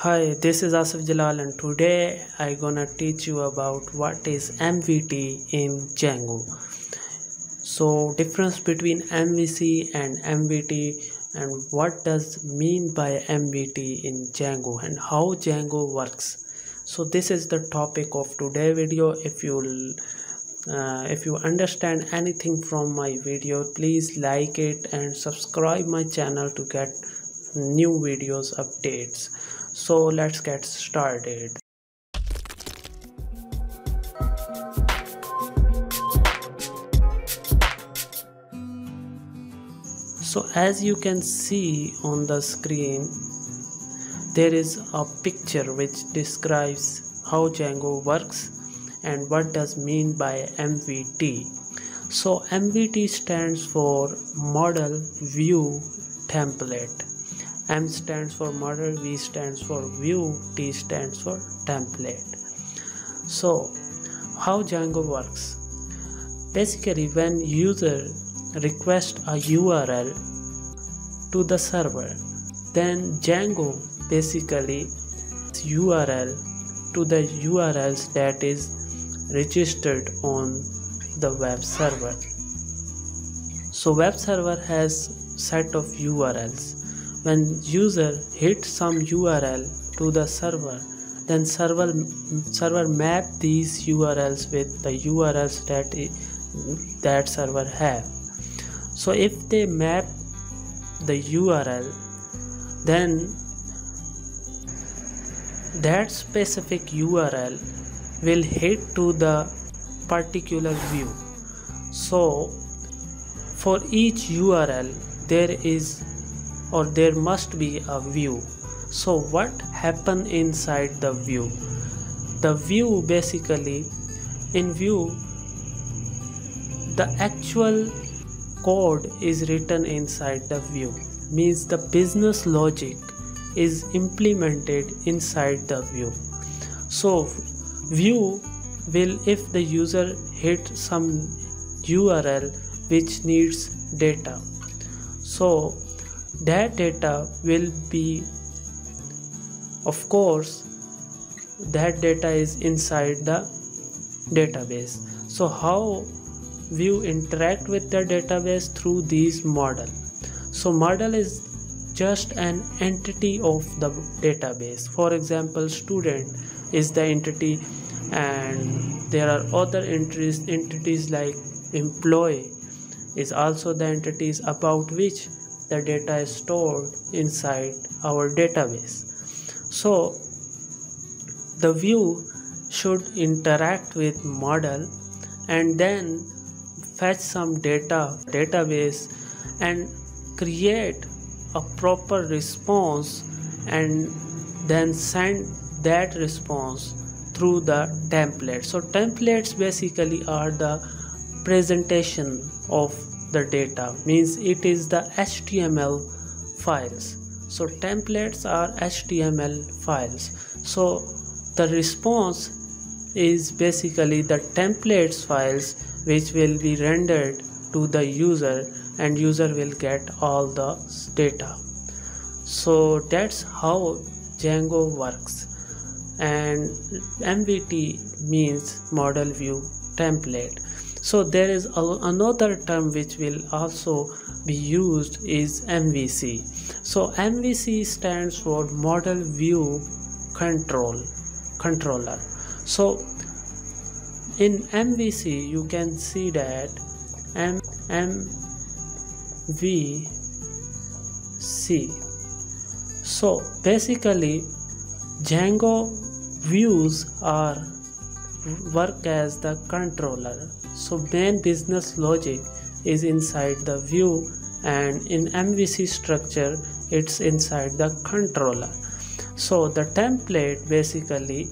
Hi, this is Asif Jalal and today I gonna teach you about what is MVT in Django. So difference between MVC and MVT and what does mean by MVT in Django and how Django works. So this is the topic of today's video. If you understand anything from my video, please like it and subscribe my channel to get new videos updates. So let's get started. So as you can see on the screen, there is a picture which describes how Django works and what does mean by MVT. So MVT stands for model, view, template. M stands for model, V stands for view, T stands for template. So how Django works? Basically, when user requests a URL to the server, then Django basically URL to the URLs that is registered on the web server. So web server has set of URLs. When user hits some URL to the server, then server map these URLs with the URLs that server have. So if they map the URL, then that specific URL will hit to the particular view. So for each URL there must be a view. So what happen inside the view? The view basically, in view, the actual code is written inside the view, means the business logic is implemented inside the view. So view will, if the user hit some URL which needs data, so that data will be, of course, that data is inside the database. So how view interact with the database? Through these model. So model is just an entity of the database. For example, student is the entity, and there are other entities like employee is also the entities about which the data is stored inside our database. So the view should interact with model and then fetch some database and create a proper response and then send that response through the template. So templates basically are the presentation of the data, means it is the HTML files. So templates are HTML files. So the response is basically the templates files which will be rendered to the user, and user will get all the data. So that's how Django works. And MVT means model, view, template. So there is another term which will also be used is MVC. So MVC stands for model, view, controller. So in MVC you can see that MVC. So basically Django views work as the controller. So main business logic is inside the view, and in MVC structure it's inside the controller. So the template basically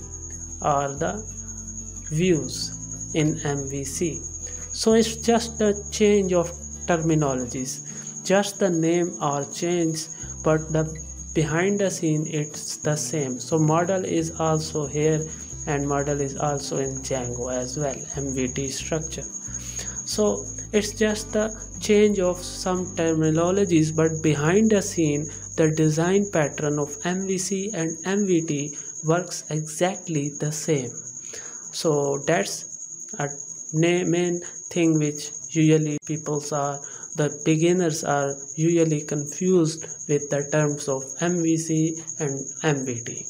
are the views in MVC. So it's just a change of terminologies, just the name are changed, but the behind the scene it's the same. So model is also here and model is also in Django as well, MVT structure. So it's just the change of some terminologies, but behind the scene the design pattern of MVC and MVT works exactly the same. So that's a main thing which usually the beginners are usually confused with the terms of MVC and MVT.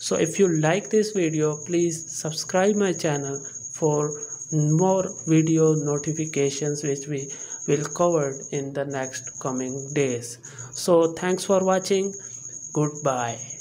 So if you like this video, please subscribe my channel for more video notifications which we will cover in the next coming days. So thanks for watching. Goodbye.